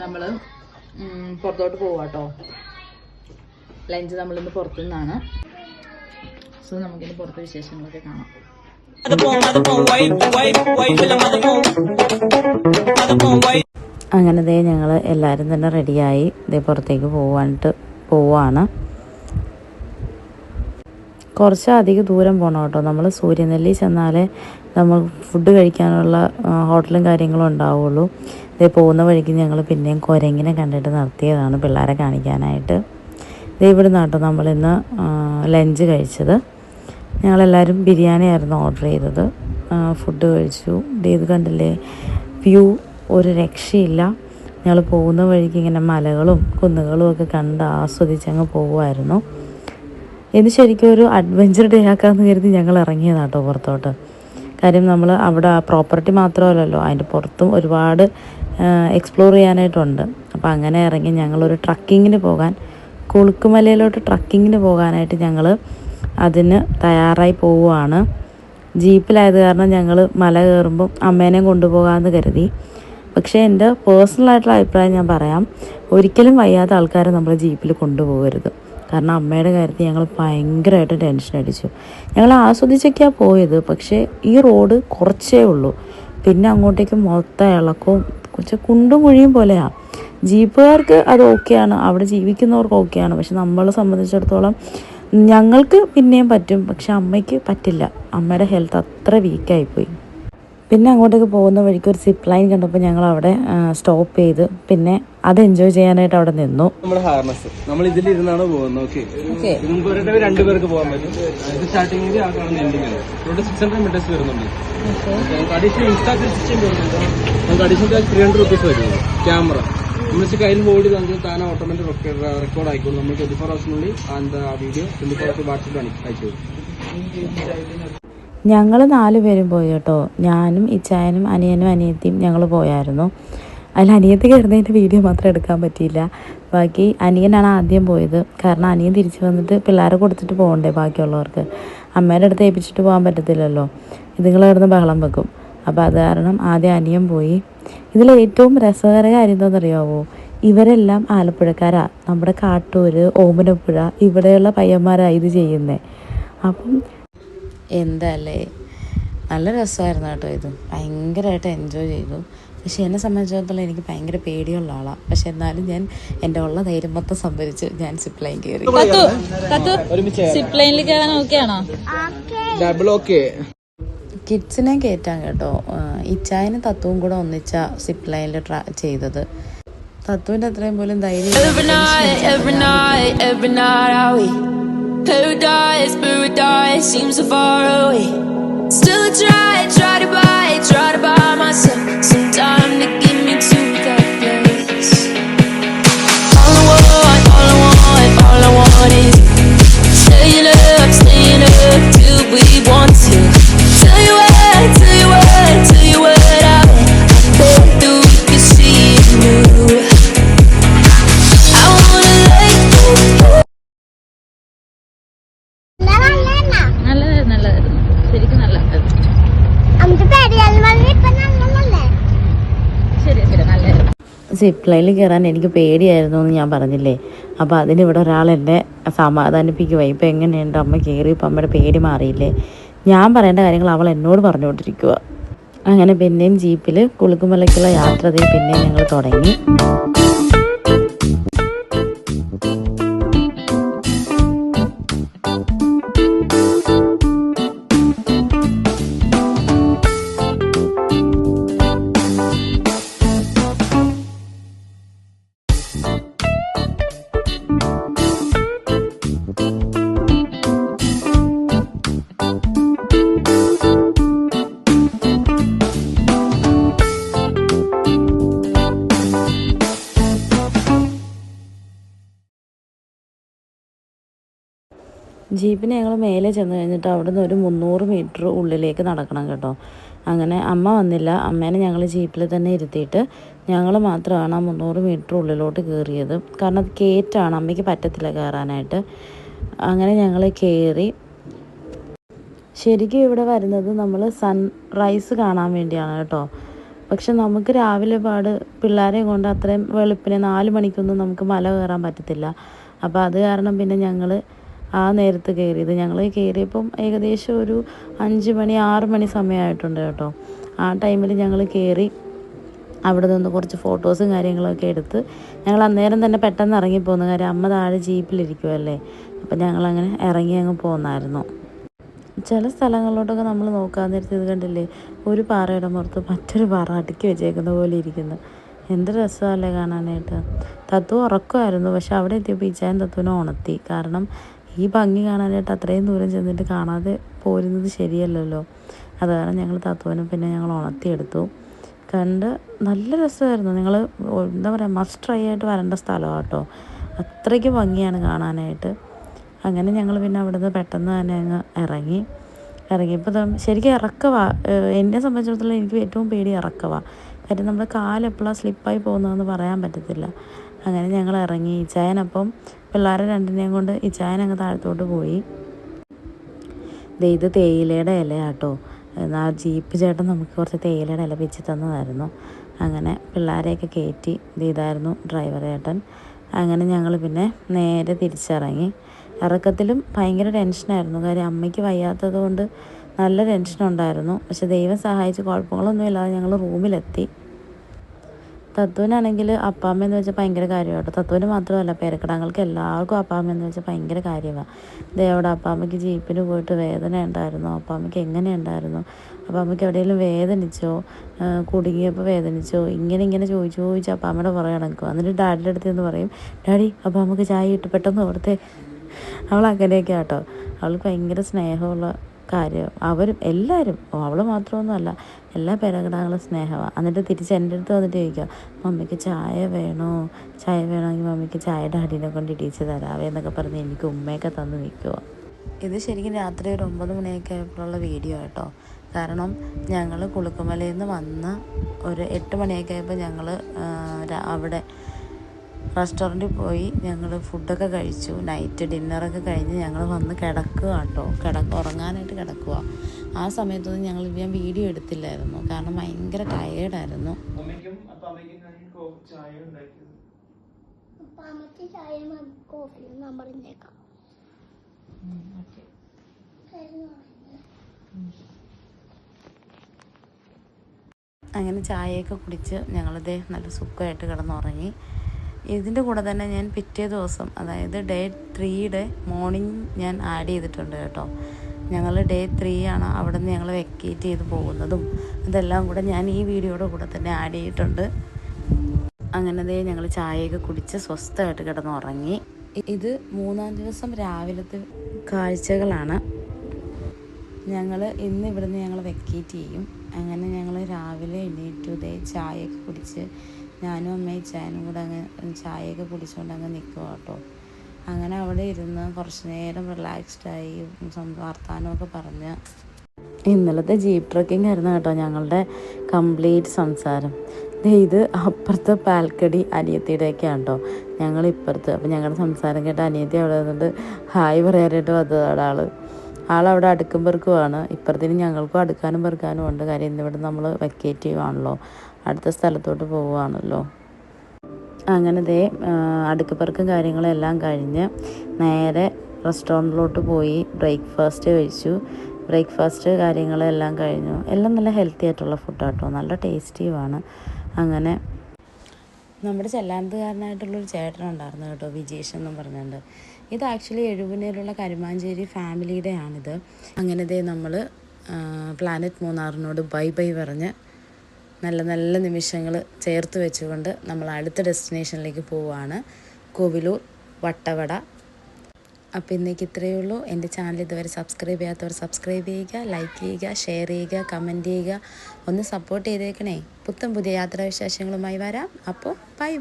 നമ്മൾ പുറത്തോട്ട് പോവാട്ടോ. ലഞ്ച് നമ്മളിന്ന് പുറത്തുനിന്നാണ്. സോ നമുക്കിനി പുറത്തെ വിശേഷങ്ങളൊക്കെ കാണാം. അങ്ങനെ ദേ ഞങ്ങൾ എല്ലാവരും തന്നെ റെഡിയായി ദേ പുറത്തേക്ക് പോവാണ്. കുറച്ചധികം ദൂരം പോകണം കേട്ടോ. നമ്മൾ സൂര്യനെല്ലി ചെന്നാലേ നമ്മൾ ഫുഡ് കഴിക്കാനുള്ള ഹോട്ടലും കാര്യങ്ങളും ഉണ്ടാവുള്ളൂ. ഇതേ പോകുന്ന വഴിക്ക് ഞങ്ങൾ പിന്നെയും കുരങ്ങിനെ കണ്ടിട്ട് നിർത്തിയതാണ് പിള്ളേരെ കാണിക്കാനായിട്ട്. ഇതേ ഇവിടെ നിന്നാട്ടോ നമ്മളിന്ന് ലഞ്ച് കഴിച്ചത്. ഞങ്ങളെല്ലാവരും ബിരിയാണി ആയിരുന്നു ഓർഡർ ചെയ്തത്. ഫുഡ് കഴിച്ചു. ഇത് കണ്ടില്ലേ, വ്യൂ ഒരു രക്ഷയില്ല. ഞങ്ങൾ പോകുന്ന വഴിക്ക് ഇങ്ങനെ മലകളും കുന്നുകളും ഒക്കെ കണ്ട് ആസ്വദിച്ചങ്ങ് പോകുമായിരുന്നു. ഇത് ശരിക്കും ഒരു അഡ്വഞ്ചർ ഡേ ആക്കാമെന്ന് കരുതി ഞങ്ങൾ ഇറങ്ങിയതാട്ടോ പുറത്തോട്ട്. കാര്യം നമ്മൾ അവിടെ പ്രോപ്പർട്ടി മാത്രമല്ലല്ലോ, അതിൻ്റെ പുറത്തും ഒരുപാട് എക്സ്പ്ലോർ ചെയ്യാനായിട്ടുണ്ട്. അപ്പോൾ അങ്ങനെ ഇറങ്ങി ഞങ്ങളൊരു ട്രക്കിങ്ങിന് പോകാൻ, കുളുക്കുമലയിലോട്ട് ട്രക്കിങ്ങിന് പോകാനായിട്ട് ഞങ്ങൾ അതിന് തയ്യാറായി പോവുകയാണ്. ജീപ്പിലായത് കാരണം ഞങ്ങൾ മല കയറുമ്പം അമ്മേനെയും കൊണ്ടുപോകാമെന്ന് കരുതി. പക്ഷേ എൻ്റെ പേഴ്സണലായിട്ടുള്ള അഭിപ്രായം ഞാൻ പറയാം, ഒരിക്കലും വയ്യാത്ത ആൾക്കാരെ നമ്മൾ ജീപ്പിൽ കൊണ്ടുപോകരുത്. കാരണം അമ്മയുടെ കാര്യത്തിൽ ഞങ്ങൾ ഭയങ്കരമായിട്ട് ടെൻഷൻ അടിച്ചു. ഞങ്ങൾ ആസ്വദിച്ചൊക്കെയാണ് പോയത്. പക്ഷേ ഈ റോഡ് കുറച്ചേ ഉള്ളൂ, പിന്നെ അങ്ങോട്ടേക്ക് മൊത്തം ഇളക്കവും കുറച്ച് കുണ്ടും കുഴിയും പോലെയാണ്. ജീപ്പുകാർക്ക് അത് ഓക്കെയാണ്, അവിടെ ജീവിക്കുന്നവർക്ക് ഓക്കെയാണ്. പക്ഷെ നമ്മളെ സംബന്ധിച്ചിടത്തോളം ഞങ്ങൾക്ക് പിന്നെയും പറ്റും, പക്ഷെ അമ്മയ്ക്ക് പറ്റില്ല. അമ്മയുടെ ഹെൽത്ത് അത്ര വീക്കായിപ്പോയി. പിന്നെ അങ്ങോട്ടേക്ക് പോകുന്ന വഴിക്ക് ഒരു സിപ്പ് ലൈൻ കണ്ടപ്പോൾ ഞങ്ങൾ അവിടെ സ്റ്റോപ്പ് ചെയ്ത് പിന്നെ അത് എൻജോയ് ചെയ്യാനായിട്ട് അവിടെ നിന്നു. നമ്മുടെ ഹാർനസ് നമ്മൾ ഇതിലിരുന്നാണ് പോകുന്നത്. ഓക്കെ, രണ്ടുപേർക്ക് പോകാൻ പറ്റും. ഇത് സ്റ്റാർട്ടിംഗ് ആ കാണുന്ന എൻഡിങ് ആണ്. ഇവിടെ 600 മീറ്റേഴ്സ് വരുന്നുണ്ട്. അഡീഷണൽ ഇൻസ്റ്റാഗ്രാം സിസ്റ്റം വരുന്നുണ്ട്. നമുക്ക് അഡീഷണൽ 300 റുപ്പീസ് വരുന്നത്. ക്യാമറ നമ്മൾ കയ്യിൽ ഹോൾഡ് ചെയ്ത് നമുക്ക് താനെ ഓട്ടോമാറ്റിക് റെക്കോർഡ് ആയിക്കോളും. നമ്മൾ 24 ഹവേഴ്സിനുള്ളിൽ ആ വീഡിയോ 24 ഹവേഴ്സ് വാട്സപ്പിൽ അയച്ചു. ഞങ്ങൾ 4 പേരും പോയി കേട്ടോ. ഞാനും ഇച്ചായനും അനിയനും അനിയത്തിയും ഞങ്ങൾ പോയായിരുന്നു. അതിൽ അനിയത്തി കയറുന്നതിൻ്റെ വീഡിയോ മാത്രം എടുക്കാൻ പറ്റിയില്ല. ബാക്കി അനിയനാണ് ആദ്യം പോയത്. കാരണം അനിയൻ തിരിച്ച് വന്നിട്ട് പിള്ളേരെ കൊടുത്തിട്ട് പോകണ്ടേ ബാക്കിയുള്ളവർക്ക്. അമ്മേൻ്റെ അടുത്ത് ഏൽപ്പിച്ചിട്ട് പോകാൻ പറ്റത്തില്ലല്ലോ, ഇതുങ്ങൾ കിടന്ന് ബഹളം വെക്കും. അപ്പോൾ അത് കാരണം ആദ്യം അനിയൻ പോയി. ഇതിൽ ഏറ്റവും രസകര കാര്യം എന്താണെന്നറിയാമോ, ഇവരെല്ലാം ആലപ്പുഴക്കാരാണ്. നമ്മുടെ കാട്ടൂർ, ഓമനപ്പുഴ ഇവിടെയുള്ള പയ്യന്മാരാണ് ഇത് ചെയ്യുന്നത്. അപ്പം എന്തല്ലേ, നല്ല രസമായിരുന്നു കേട്ടോ. ഇത് ഭയങ്കരമായിട്ട് എൻജോയ് ചെയ്തു. പക്ഷെ എന്നെ സംബന്ധിച്ചിടത്തോളം എനിക്ക് ഭയങ്കര പേടിയുള്ള ആളാണ്. പക്ഷെ എന്നാലും ഞാൻ എൻ്റെ ഉള്ള ധൈര്യം മൊത്തം സംഭരിച്ച് ഞാൻ സിപ്പ് ലൈൻ കയറി. സിപ്പ് ലൈനിൽ കയറാൻ ഓക്കെയാണോ? കിഡ്സിനെ കയറ്റാൻ കേട്ടോ. ഇച്ചായനും തത്തുവും കൂടെ ഒന്നിച്ച സിപ്പ് ലൈനിൽ ചെയ്തത്. തത്തുവിൻ്റെ അത്രയും പോലും ധൈര്യം. Paradise, paradise seems so far away. Still I try to buy myself some time to get me to that place. All I want is staying up till we want to. Tell you what I bet that we can see it new. I wanna let go. നല്ലതായിരുന്നു ശരിക്കും, നല്ലതായിരുന്നു. ശരി നല്ലതായിരുന്നു. Zip ലൈനിൽ കയറാൻ എനിക്ക് പേടിയായിരുന്നു എന്ന് ഞാൻ പറഞ്ഞില്ലേ. അപ്പോൾ അതിനിവിടെ ഒരാൾ എന്നെ സമാധാനിപ്പിക്കുവായി. ഇപ്പം എങ്ങനെയുണ്ട് അമ്മ കയറിയപ്പോൾ അമ്മയുടെ പേടി മാറിയില്ലേ? ഞാൻ പറയേണ്ട കാര്യങ്ങൾ അവൾ എന്നോട് പറഞ്ഞുകൊണ്ടിരിക്കുക. അങ്ങനെ പിന്നെയും ജീപ്പിൽ കുളുക്കുമലയ്ക്കുള്ള യാത്ര പിന്നെയും ഞങ്ങൾ തുടങ്ങി. ജീപ്പിന് ഞങ്ങൾ മേലെ ചെന്ന് കഴിഞ്ഞിട്ട് അവിടെ നിന്ന് ഒരു 300 മീറ്റർ ഉള്ളിലേക്ക് നടക്കണം കേട്ടോ. അങ്ങനെ അമ്മ വന്നില്ല. അമ്മേനെ ഞങ്ങൾ ജീപ്പിൽ തന്നെ ഇരുത്തിയിട്ട് ഞങ്ങൾ മാത്രമാണ് ആ 300 മീറ്റർ ഉള്ളിലോട്ട് കയറിയത്. കാരണം അത് കയറ്റാണ്, അമ്മയ്ക്ക് പറ്റത്തില്ല കയറാനായിട്ട്. അങ്ങനെ ഞങ്ങൾ കയറി. ശരിക്കും ഇവിടെ വരുന്നത് നമ്മൾ സൺറൈസ് കാണാൻ വേണ്ടിയാണ് കേട്ടോ. പക്ഷെ നമുക്ക് രാവിലെ പിള്ളേരെ കൊണ്ട് അത്രയും വെളുപ്പിനെ 4 മണിക്കൊന്നും നമുക്ക് മല കയറാൻ പറ്റത്തില്ല. അപ്പോൾ അത് കാരണം പിന്നെ ഞങ്ങൾ ആ നേരത്ത് കയറിയത്. ഞങ്ങൾ കയറിയപ്പം ഏകദേശം ഒരു 5 മണി 6 മണി സമയമായിട്ടുണ്ട് കേട്ടോ. ആ ടൈമിൽ ഞങ്ങൾ കയറി അവിടെ നിന്ന് കുറച്ച് ഫോട്ടോസും കാര്യങ്ങളൊക്കെ എടുത്ത് ഞങ്ങൾ അന്നേരം തന്നെ പെട്ടെന്ന് ഇറങ്ങിപ്പോന്നു. കാര്യം അമ്മ താഴെ ജീപ്പിലിരിക്കുമല്ലേ. അപ്പം ഞങ്ങളങ്ങനെ ഇറങ്ങി അങ്ങ് പോന്നായിരുന്നു. ചില സ്ഥലങ്ങളിലോട്ടൊക്കെ നമ്മൾ നോക്കാൻ നേരത്തെ ഇത് കണ്ടില്ലേ, ഒരു പാറയുടെ പുറത്ത് മറ്റൊരു പാറ അടുക്കി വെച്ചേക്കുന്ന പോലെ ഇരിക്കുന്നു. എന്ത് രസമല്ലേ കാണാനായിട്ട്. തത്തു ഉറക്കമായിരുന്നു. പക്ഷെ അവിടെ എത്തിയപ്പോൾ ഇച്ചായൻ തത്തുവിനെ ഉണർത്തി. കാരണം ഈ ഭംഗി കാണാനായിട്ട് അത്രയും ദൂരം ചെന്നിട്ട് കാണാതെ പോരുന്നത് ശരിയല്ലല്ലോ. അത് കാരണം ഞങ്ങൾ തത്തുവിനെ പിന്നെ ഞങ്ങൾ ഉണർത്തിയെടുത്തു. കണ്ട് നല്ല രസമായിരുന്നു. നിങ്ങൾ എന്താ പറയുക, മസ്റ്റ് ട്രൈ ആയിട്ട് വരേണ്ട സ്ഥലമാണ് കേട്ടോ. അത്രയ്ക്ക് ഭംഗിയാണ് കാണാനായിട്ട്. അങ്ങനെ ഞങ്ങൾ പിന്നെ അവിടുന്ന് പെട്ടെന്ന് തന്നെ അങ്ങ് ഇറങ്ങിയപ്പോൾ ശരിക്കും ഇറക്കമാണ്. എന്നെ സംബന്ധിച്ചിടത്തോളം എനിക്ക് ഏറ്റവും പേടി ഇറക്കമാണ്. കാര്യം നമ്മുടെ കാലെപ്പോഴാണ് സ്ലിപ്പായി പോകുന്നതെന്ന് പറയാൻ പറ്റത്തില്ല. അങ്ങനെ ഞങ്ങൾ ഇറങ്ങി. ഇച്ചായനപ്പം പിള്ളേരെ രണ്ടിനെയും കൊണ്ട് ഇച്ചായൻ അങ്ങ് താഴത്തോട്ട് പോയി. ഇത് തേയിലയുടെ ഇലയാട്ടോ. ആ ജീപ്പ് ചേട്ടൻ നമുക്ക് കുറച്ച് തേയിലയുടെ ഇല പിച്ച് തന്നതായിരുന്നു. അങ്ങനെ പിള്ളേരെയൊക്കെ കയറ്റി. ഇതായിരുന്നു ഡ്രൈവർ ചേട്ടൻ. അങ്ങനെ ഞങ്ങൾ പിന്നെ നേരെ തിരിച്ചിറങ്ങി. ഇറക്കത്തിലും ഭയങ്കര ടെൻഷനായിരുന്നു. കാര്യം അമ്മയ്ക്ക് വയ്യാത്തത് കൊണ്ട് നല്ല ടെൻഷനുണ്ടായിരുന്നു. പക്ഷെ ദൈവം സഹായിച്ച് കുഴപ്പങ്ങളൊന്നും ഇല്ലാതെ ഞങ്ങൾ റൂമിലെത്തി. തത്തുവിനാണെങ്കിൽ അപ്പാമ്മയെന്ന് വെച്ചാൽ ഭയങ്കര കാര്യമാണ്. തത്തുവിന് മാത്രമല്ല, പേരക്കിടാങ്ങൾക്ക് എല്ലാവർക്കും അപ്പാമ്മയെന്ന് വെച്ചാൽ ഭയങ്കര കാര്യമാണ്. അവിടെ അപ്പാമ്മയ്ക്ക് ജീപ്പിന് പോയിട്ട് വേദന ഉണ്ടായിരുന്നു. അപ്പാമ്മയ്ക്ക് എങ്ങനെ ഉണ്ടായിരുന്നു, അപ്പാമ്മയ്ക്ക് എവിടെയെങ്കിലും വേദനിച്ചോ, കുടുങ്ങിയപ്പോൾ വേദനിച്ചോ, ഇങ്ങനെ ചോദിച്ച് അപ്പാമ്മയുടെ പുറകെ നടക്കും. എന്നിട്ട് ഡാഡിയുടെ അടുത്ത് എന്ന് പറയും, ഡാഡി അപ്പാമ്മക്ക് ചായ ഇട്ട് പെട്ടെന്ന് ഓർത്തേ. അവൾ അങ്ങനെയൊക്കെ ആട്ടോ. അവൾക്ക് ഭയങ്കര സ്നേഹമുള്ള കാര്യം. അവരും എല്ലാവരും, അവൾ മാത്രമൊന്നുമല്ല, എല്ലാ പേരക്കിടാങ്ങളും സ്നേഹമാണ്. എന്നിട്ട് തിരിച്ച് എൻ്റെ അടുത്ത് വന്നിട്ട് ചോദിക്കുക, മമ്മിക്ക് ചായ വേണമെങ്കിൽ മമ്മിക്ക് ചായ ഡാഡീനെ കൊണ്ട് ഇടിച്ച് തരാവേ എന്നൊക്കെ പറഞ്ഞ് എനിക്ക് ഉമ്മയൊക്കെ തന്ന് നിൽക്കുക. ഇത് ശരിക്കും രാത്രി ഒരു 9 മണിയൊക്കെ ആയപ്പോഴുള്ള വീഡിയോ കേട്ടോ. കാരണം ഞങ്ങൾ കുളുക്കുമലയിൽ നിന്ന് വന്ന് ഒരു 8 മണിയൊക്കെ ആയപ്പോൾ ഞങ്ങൾ അവിടെ റെസ്റ്റോറൻറ്റിൽ പോയി ഞങ്ങൾ ഫുഡൊക്കെ കഴിച്ചു. നൈറ്റ് ഡിന്നറൊക്കെ കഴിഞ്ഞ് ഞങ്ങൾ വന്ന് കിടക്കുക കേട്ടോ. ഉറങ്ങാനായിട്ട് കിടക്കുക. ആ സമയത്തൊന്നും ഞാൻ വീഡിയോ എടുത്തില്ലായിരുന്നു. കാരണം ഭയങ്കര ടയേർഡായിരുന്നു. അങ്ങനെ ചായയൊക്കെ കുടിച്ച് ഞങ്ങളിതേ നല്ല സുഖമായിട്ട് കിടന്നുറങ്ങി. ഇതിൻ്റെ കൂടെ തന്നെ ഞാൻ പിറ്റേ ദിവസം, അതായത് ഡേ 3യുടെ മോർണിംഗ് ഞാൻ ആഡ് ചെയ്തിട്ടുണ്ട് കേട്ടോ. ഞങ്ങൾ ഡേ 3 ആണ് അവിടെ നിന്ന് ഞങ്ങൾ വെക്കേറ്റ് ചെയ്ത് പോകുന്നതും ഇതെല്ലാം കൂടെ ഞാൻ ഈ വീഡിയോയുടെ കൂടെ തന്നെ ആഡ് ചെയ്തിട്ടുണ്ട്. അങ്ങനെ ഞങ്ങൾ ചായയൊക്കെ കുടിച്ച് സ്വസ്ഥമായിട്ട് കിടന്നുറങ്ങി. ഇത് 3-ാം ദിവസം രാവിലത്തെ കാഴ്ചകളാണ്. ഞങ്ങൾ ഇന്ന് ഇവിടുന്ന് ഞങ്ങൾ വെക്കേറ്റ് ചെയ്യും. അങ്ങനെ ഞങ്ങൾ രാവിലെ എണീറ്റു. ചായയൊക്കെ കുടിച്ച് ഞാനും അമ്മയും ചായനും കൂടെ അങ്ങ് ചായയൊക്കെ കുടിച്ചുകൊണ്ട് അങ്ങ് നിൽക്കുക കേട്ടോ. അങ്ങനെ അവിടെ ഇരുന്ന് കുറച്ച് നേരം റിലാക്സ്ഡായി വർത്താനമൊക്കെ പറഞ്ഞ് ഇന്നലത്തെ ജീപ്പ് ട്രക്കിംഗ് ആയിരുന്നു കേട്ടോ ഞങ്ങളുടെ കംപ്ലീറ്റ് സംസാരം. ഇത് അപ്പുറത്തെ പാൽക്കടി അനിയത്തിയുടെയൊക്കെയാണ് കേട്ടോ. ഞങ്ങളിപ്പുറത്ത്. അപ്പോൾ ഞങ്ങളുടെ സംസാരം കേട്ട അനിയത്തി അവിടെ നിന്നിട്ട് ഹായ് പറയാനായിട്ട് വന്നതാണ് ആളവിടെ അടുക്കും പെറുക്കുമാണ്. ഇപ്പുറത്തിന് ഞങ്ങൾക്കും അടുക്കാനും പെറുക്കാനും ഉണ്ട്. കാര്യം ഇന്നിവിടെ നമ്മൾ വെക്കേറ്റ് ചെയ്യുവാണല്ലോ, അടുത്ത സ്ഥലത്തോട്ട് പോവുകയാണല്ലോ. അങ്ങനെ അടുക്കപ്പെറുക്കും കാര്യങ്ങളെല്ലാം കഴിഞ്ഞ് നേരെ റെസ്റ്റോറൻറ്റിലോട്ട് പോയി ബ്രേക്ക്ഫാസ്റ്റ് കഴിച്ചു. ബ്രേക്ക്ഫാസ്റ്റ് കാര്യങ്ങളെല്ലാം കഴിഞ്ഞു. എല്ലാം നല്ല ഹെൽത്തി ആയിട്ടുള്ള ഫുഡാട്ടോ, നല്ല ടേസ്റ്റിയുമാണ്. അങ്ങനെ നമ്മുടെ ചെല്ലാനത്തുകാരനായിട്ടുള്ളൊരു ചേട്ടനുണ്ടായിരുന്നു കേട്ടോ, വിജേഷ് എന്നും പറഞ്ഞുകൊണ്ട്. ഇത് ആക്ച്വലി എഴുപുന്നേലുള്ള കരുമാഞ്ചേരി ഫാമിലിയുടെ ആണിത്. അങ്ങനെ നമ്മൾ പ്ലാനറ്റ് മൂന്നാറിനോട് ബൈ പറഞ്ഞ് നല്ല നല്ല നിമിഷങ്ങൾ ചേർത്ത് വെച്ചുകൊണ്ട് നമ്മൾ അടുത്ത ഡെസ്റ്റിനേഷനിലേക്ക് പോവുകയാണ്, കോവിലൂർ വട്ടവട. അപ്പോൾ ഇന്നേക്ക് ഇത്രയേ ഉള്ളൂ. എൻ്റെ ചാനൽ ഇതുവരെ സബ്സ്ക്രൈബ് ചെയ്യാത്തവർ സബ്സ്ക്രൈബ് ചെയ്യുക, ലൈക്ക് ചെയ്യുക, ഷെയർ ചെയ്യുക, കമൻറ്റ് ചെയ്യുക. ഒന്ന് സപ്പോർട്ട് ചെയ്തേക്കണേ. പുതിയ യാത്രാവിശേഷങ്ങളുമായി വരാം. അപ്പോൾ ബൈ.